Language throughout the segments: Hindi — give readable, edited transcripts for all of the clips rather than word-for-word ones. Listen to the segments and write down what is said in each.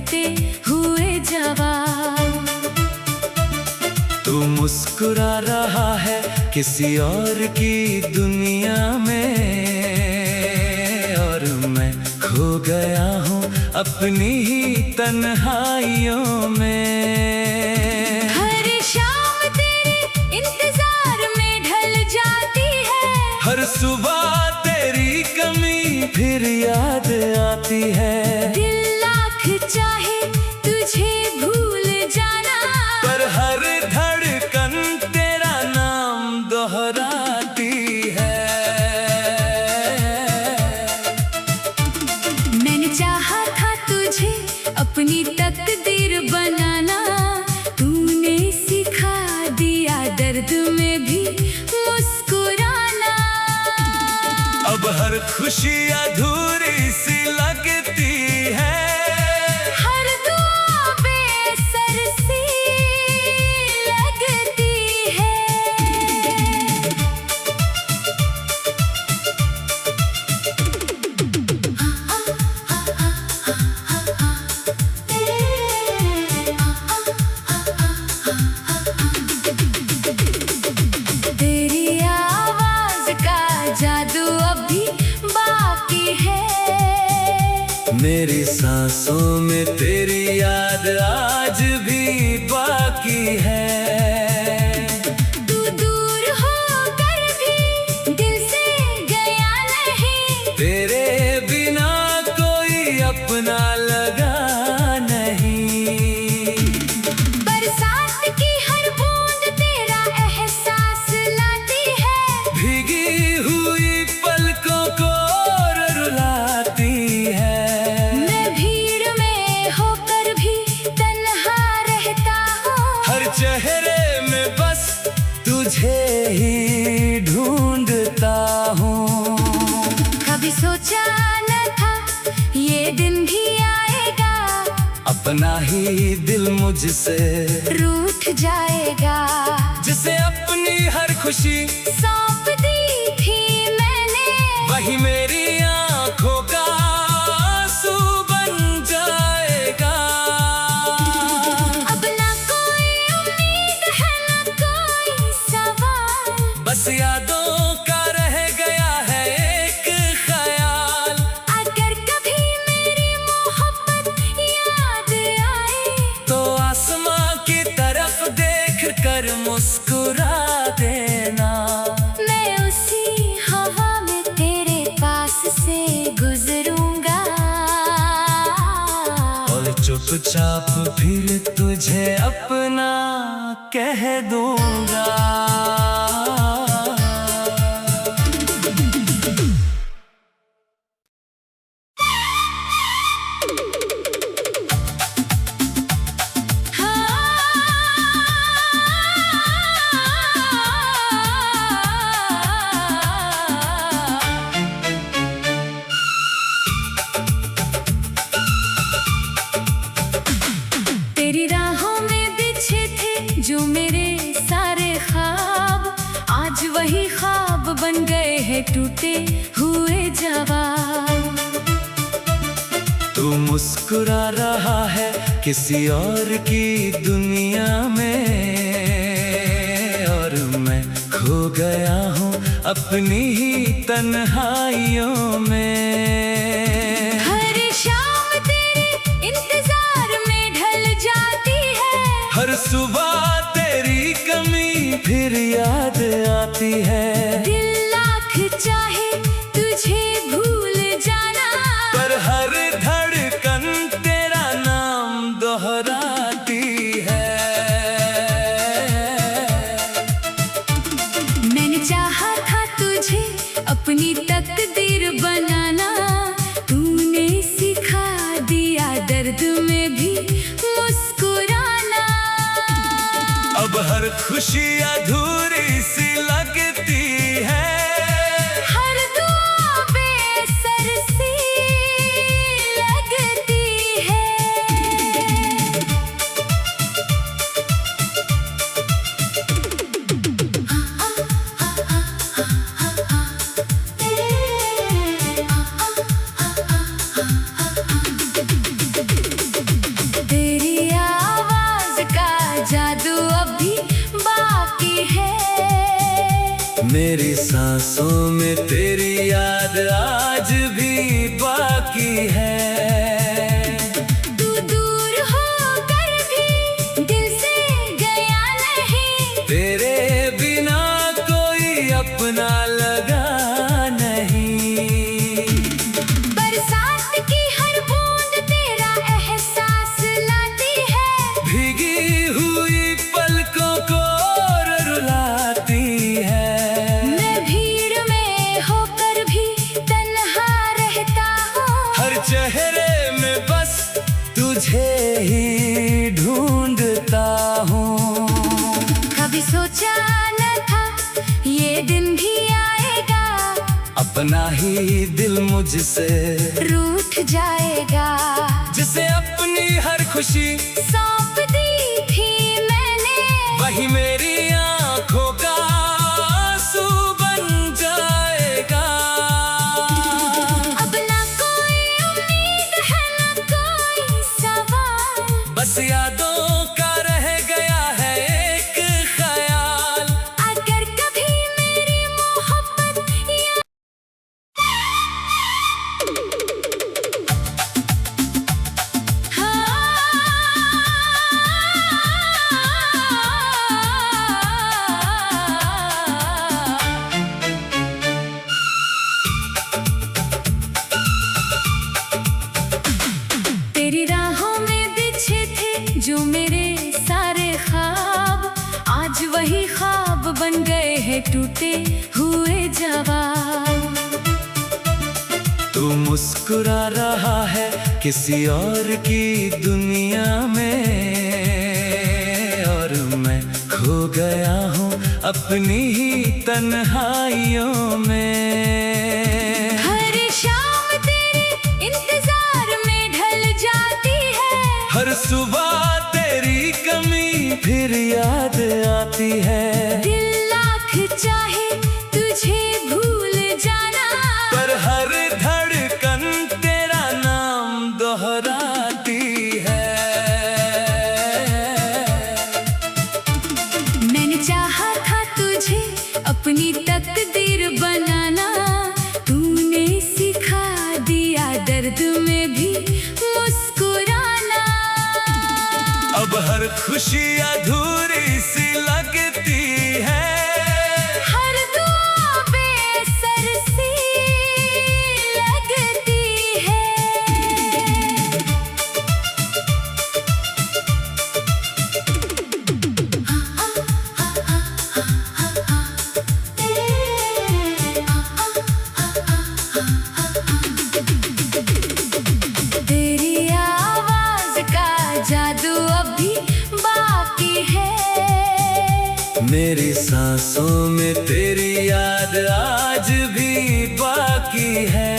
टूटे हुए जवाब। तू मुस्कुरा रहा है किसी और की दुनिया में, और मैं खो गया हूँ अपनी ही तन्हाइयों में। हर शाम तेरे इंतजार में ढल जाती है, हर सुबह तेरी कमी फिर याद आती है। दिल लाख चाहे तुझे भूल जाना, पर हर धड़कन तेरा नाम दोहराती है। मैंने चाहा था तुझे अपनी तकदीर बनाना, तूने सिखा दिया दर्द में भी मुस्कुराना। अब हर खुशी अधूरी सी लगती है, हर दुआ बेअसर सी लगती है। तेरी आवाज का जादू अभी बाकी है, मेरी सांसों में तेरी याद आज भी बाकी है। तू दूर होकर भी दिल से गया नहीं, तेरे बिना कोई अपना लगा नहीं। बरसात की हर बूंद तेरा एहसास लाती है, भीगी हुई पलकों को रुलाती है। मैं भीड़ में होकर भी तन्हा रहता हूँ, हर चेहरे में बस तुझे ही ढूंढता हूँ। कभी सोचा न था ये दिन भी आएगा, अपना ही दिल मुझसे रूठ जाएगा। जिसे अपनी हर खुशी सौंप दी थी मैंने, वही मेरी आंखों का आंसू बन जाएगा। अब ना कोई उम्मीद है ना कोई सवाल, बस यादों का रह गया है एक ख्याल। अगर कभी मेरी मोहब्बत याद आए, तो आसमां की तरफ देख कर मुस्कुरा देना। मैं उसी हवा में तेरे पास से गुजरूंगा, और चुपचाप फिर तुझे अपना कह दूंगा। तेरी राहों में बिछे थे जो मेरे सारे ख्वाब, आज वही ख्वाब बन गए हैं टूटे हुए जवाब। तू मुस्कुरा रहा है किसी और की दुनिया में, और मैं खो गया हूँ अपनी ही तन्हाइयों में। हर शाम तेरे इंतजार में ढल जाती है, हर सुबह तेरी कमी फिर याद आती है। दिल लाख चाहे तुझे भूल जाना, पर हर धड़कन तेरा नाम दोहराती है। मैंने चाहा था तुझे अपनी तकदीर बनाना, तूने सिखा दिया दर्द में भी मुस्कुराना। अब हर खुशी अधूरी सी लगती है, हर दुआ बेअसर सी लगती है। मेरी सांसों में तेरी याद आज भी बाकी है। तू दूर होकर भी दिल से गया नहीं, तेरे बिना कोई अपना लगा नहीं। बरसात की हर बूंद तेरा एहसास लाती है, भीगी हुई पलकों को रुलाती है। मैं भीड़ में होकर भी तन्हा रहता हूँ, हर चेहरे में बस तुझे ही ढूंढता हूँ। कभी सोचा न था ये दिन भी आएगा, अपना ही दिल मुझसे रूठ जाएगा। जिसे अपनी हर खुशी सौंप दी थी मैंने, वही मेरी आंखों का आंसू बन जाएगा। अब ना कोई उम्मीद है ना कोई सवाल, बस यादों का रह गया है एक ख्याल। अगर कभी मेरी मोहब्बत तेरी राहों में बिछे थे जो मेरे सारे ख्वाब, आज वही ख्वाब बन गए हैं टूटे हुए जवाब। तू मुस्कुरा रहा है किसी और की दुनिया में, और मैं खो गया हूँ अपनी ही तन्हाइयों में। हर शाम तेरे इंतजार में ढल जाती है, हर सुबह तेरी कमी फिर याद आती है। दिल लाख चाहे तुझे भूल जाना, पर हर धड़कन तेरा नाम दोहराती है। मैंने चाहा था तुझे अपनी तकदीर बनाना, तूने सिखा दिया दर्द में भी मुस्कुराना। अब हर खुशी अधूरी सी लगती है, हर दुआ बेअसर सी लगती है। तेरी आवाज का जादू अभी बाकी है, मेरी सांसों में तेरी याद आज भी बाकी है।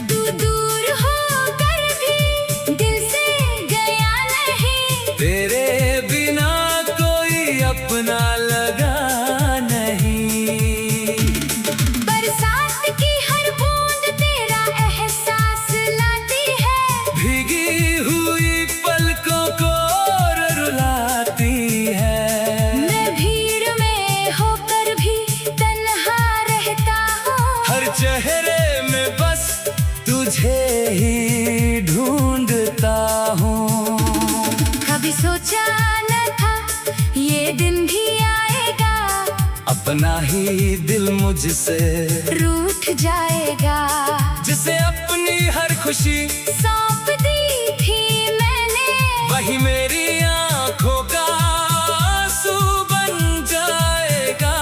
तू दूर होकर भी दिल से गया नहीं, तेरे बिना कोई अपना लगा नहीं। बरसात की हर बूंद तेरा एहसास लाती है, भीगी हुई पलकों को रुलाती है। मैं भीड़ में होकर भी तन्हा रहता हूँ, हर चेहरे में बस तुझे ही ढूंढता हूँ। कभी सोचा न था ये दिन भी आएगा, अपना ही दिल मुझसे रूठ जाएगा। जिसे अपनी हर खुशी सौंप दी थी मैंने, वही मेरी आंखों का आंसू बन जाएगा।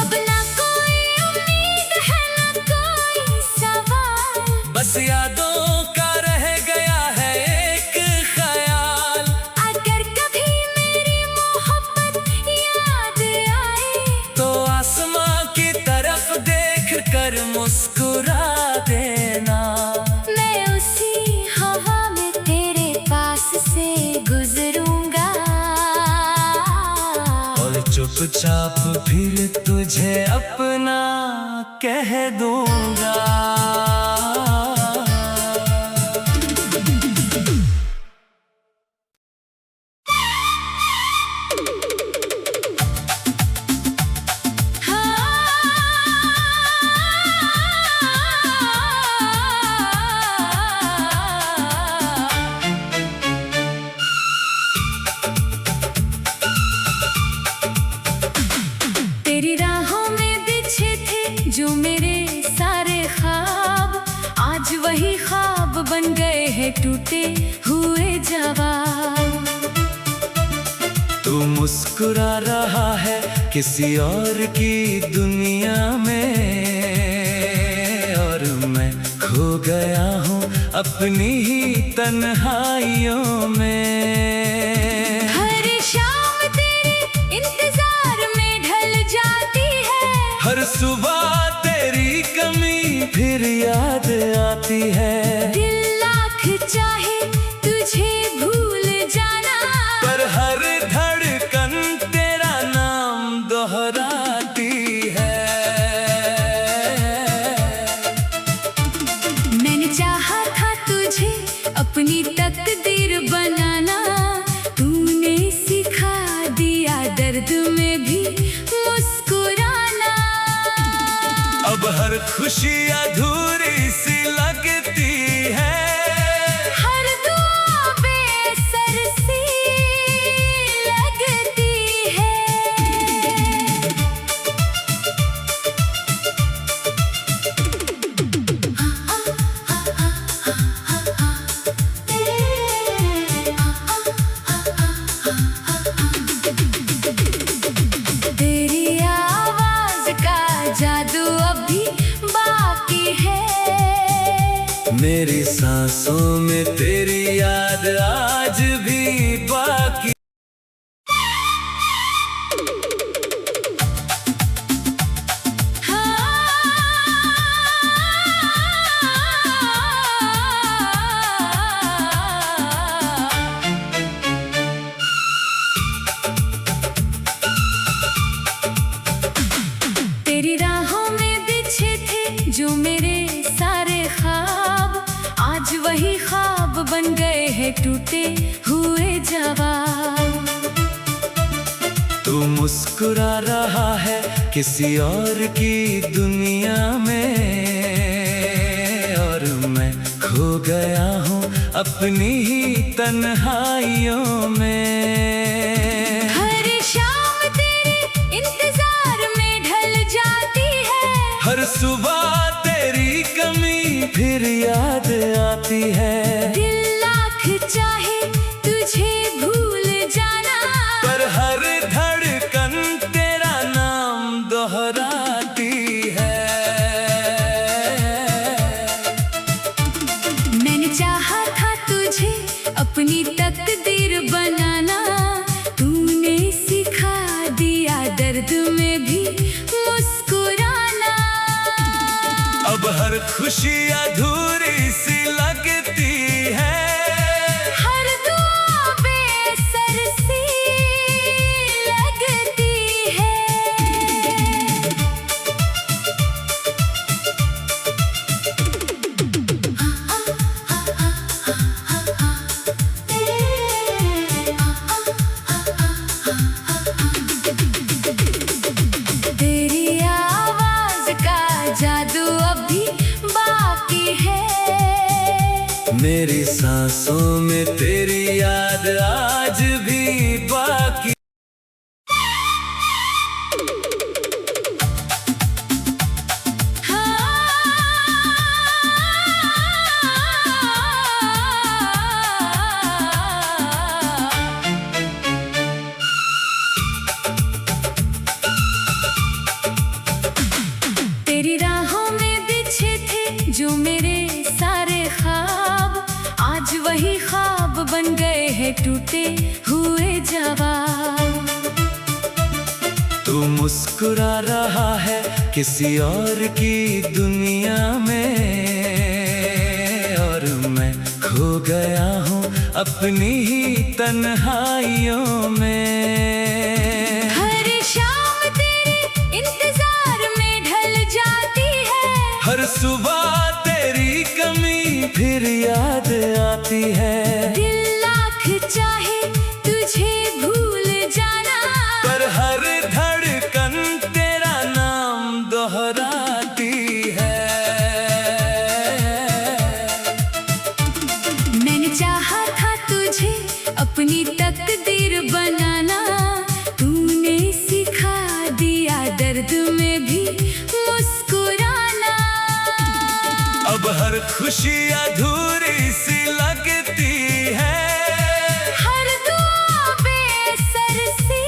अब ना कोई उम्मीद है ना कोई सवाल, बस यादों का रह गया है एक ख्याल। अगर कभी मेरी मोहब्बत याद आए, तो आसमां की तरफ देख कर मुस्कुरा देना। मैं उसी हवा में तेरे पास से गुजरूंगा, और चुपचाप फिर तुझे अपना कह दूंगा। मुस्कुरा रहा है किसी और की दुनिया में, और मैं खो गया हूँ अपनी ही तन्हाइयों में। हर शाम तेरे इंतजार में ढल जाती है, हर सुबह तेरी कमी फिर याद आती है। दिल लाख चाहे तुझे भूल जाना, पर हर धड़कन तेरा नाम दोहराती है। मैंने चाहा था तुझे अपनी तकदीर बनाना, तूने सिखा दिया दर्द में भी मुस्कुराना। अब हर खुशी अधूरी सी लगती है, हर दुआ बेअसर सी लगती है। तेरी आवाज का जादू अभी बाकी है, मेरी सांसों में तेरी याद आज भी बाकी। तेरी राहों में बिछे थे जो मेरे सारे ख्वाब, आज वही ख्वाब बन गए हैं टूटे हुए जवाब। तू मुस्कुरा रहा है किसी और की दुनिया में, और मैं खो गया हूँ अपनी ही तन्हाइयों में। हर शाम तेरे इंतजार में ढल जाती है, हर सुबह तेरी कमी फिर याद आती है। दिल लाख चाहे तुझे भूल जाना, पर हर धड़कन तेरा नाम दोहराती है। मैंने चाहा था तुझे अपनी तकदीर बनाना, तूने सिखा दिया दर्द में भी मुस्कुराना। अब हर खुशी अधूरी सी लगती है, हर दुआ बेअसर सी लगती है। तेरी आवाज का जादू अभी बाकी है, मेरी सांसों में तेरी याद आज भी बाकी। तेरी राहों में बिछे थे जो मेरे सारे ख्वाब, आज वही ख्वाब बन गए हैं टूटे हुए जवाब। तू मुस्कुरा रहा है किसी और की दुनिया में, और मैं खो गया हूँ अपनी ही तन्हाइयों में। हर शाम तेरे इंतजार में ढल जाती है, हर सुबह तेरी कमी फिर याद आती है। दिल लाख चाहे तुझे भूल जाना, पर हर धड़कन तेरा नाम दोहराती है। मैंने चाहा था तुझे अपनी तकदीर बनाना, तूने सिखा दिया दर्द में भी मुस्कुराना। अब हर खुशी अधूरी सी लगती है, हर दुआ बेअसर सी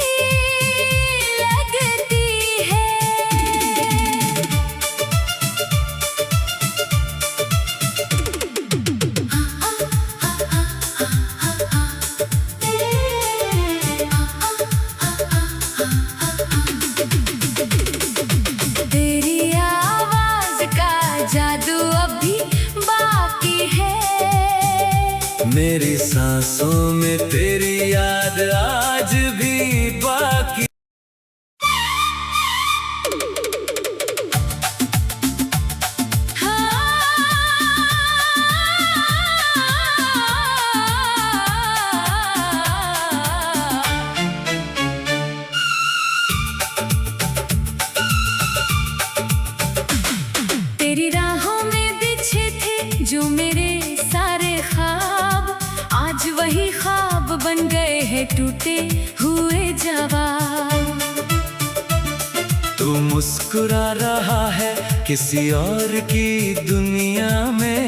सांसों में तेरी याद आज भी बाकी। तेरी राहों में बिछे थे जो मेरे सारे ख्वाब, आज वही ख्वाब बन गए हैं टूटे हुए जवाब। तू मुस्कुरा रहा है किसी और की दुनिया में,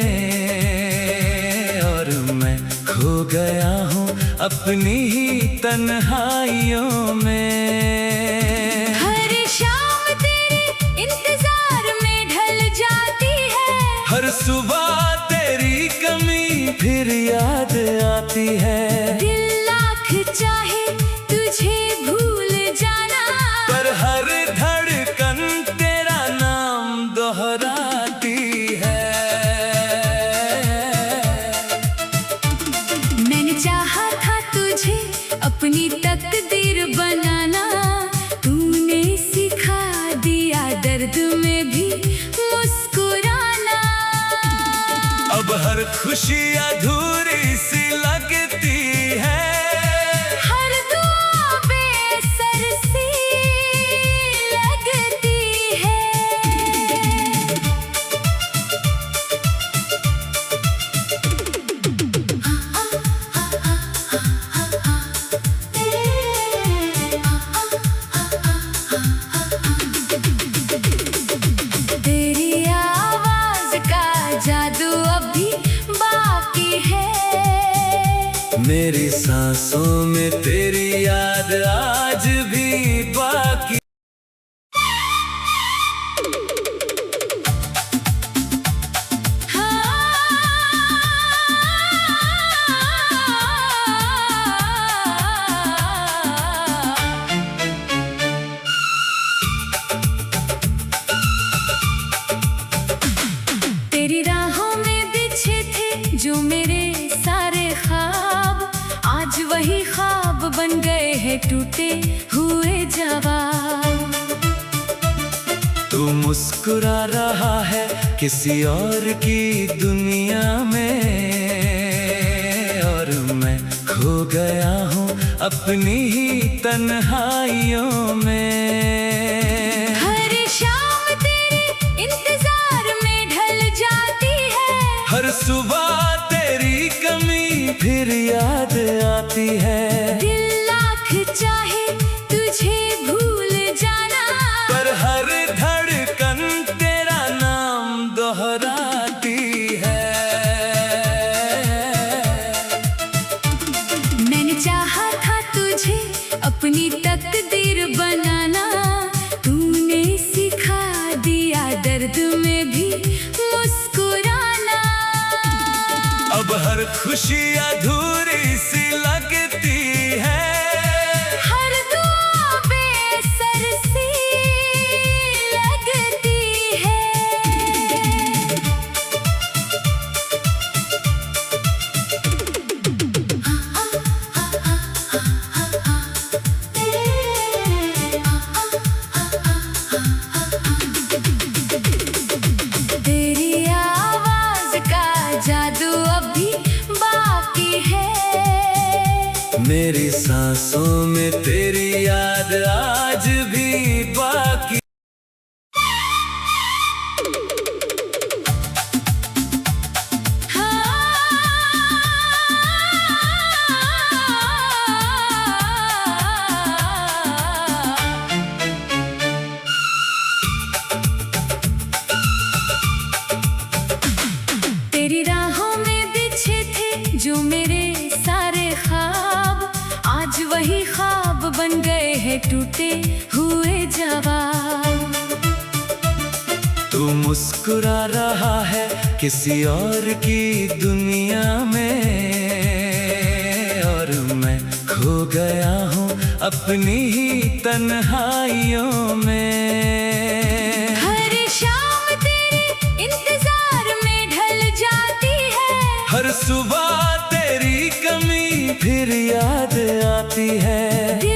और मैं खो गया हूँ अपनी ही तन्हाइयों में। हर शाम तेरे इंतजार में ढल जाती है, हर सुबह तेरी कमी फिर याद आती है। दिल लाख चाहे तुझे भूल जाना, पर हर धड़कन तेरा नाम दोहराती है। मैंने चाहा था तुझे अपनी तकदीर बनाना, तूने सिखा दिया दर्द में भी मुस्कुराना। अब हर खुशी अधूरी सी लगती है, हर दुआ बेअसर सी लगती है। तेरी आवाज का जादू अभी बाकी है, मेरी सांसों में तेरी याद आज भी बाकी। तेरी राहों में बिछे थे जो मेरे सारे ख्वाब, आज वही ख्वाब बन गए हैं टूटे हुए जवाब। तू मुस्कुरा रहा है किसी और की दुनिया में, और मैं खो गया हूँ अपनी ही तन्हाइयों में। हर शाम तेरे इंतजार में ढल जाती है, हर सुबह तेरी कमी फिर याद आती है। दिल लाख चाहे तुझे भूल जाना, पर हर धड़कन तेरा नाम दोहराती है। मैंने चाहा था तुझे अपनी तकदीर बनाना, तूने सिखा दिया दर्द में भी मुस्कुराना। अब हर खुशी अधूरी सी लगती है, हर दुआ बेअसर सी लगती है। तेरी आवाज का जादू अभी बाकी है, मेरी सांसों में तेरी याद आज भी बाकी। तेरी राहों में बिछे थे जो मेरे सारे ख्वाब, आज वही ख्वाब बन गए हैं टूटे हुए जवाब। तू मुस्कुरा रहा है किसी और की दुनिया में, और मैं खो गया हूँ अपनी ही तन्हाइयों में। हर शाम तेरे इंतजार में ढल जाती है, हर सुबह तेरी कमी फिर याद आती है।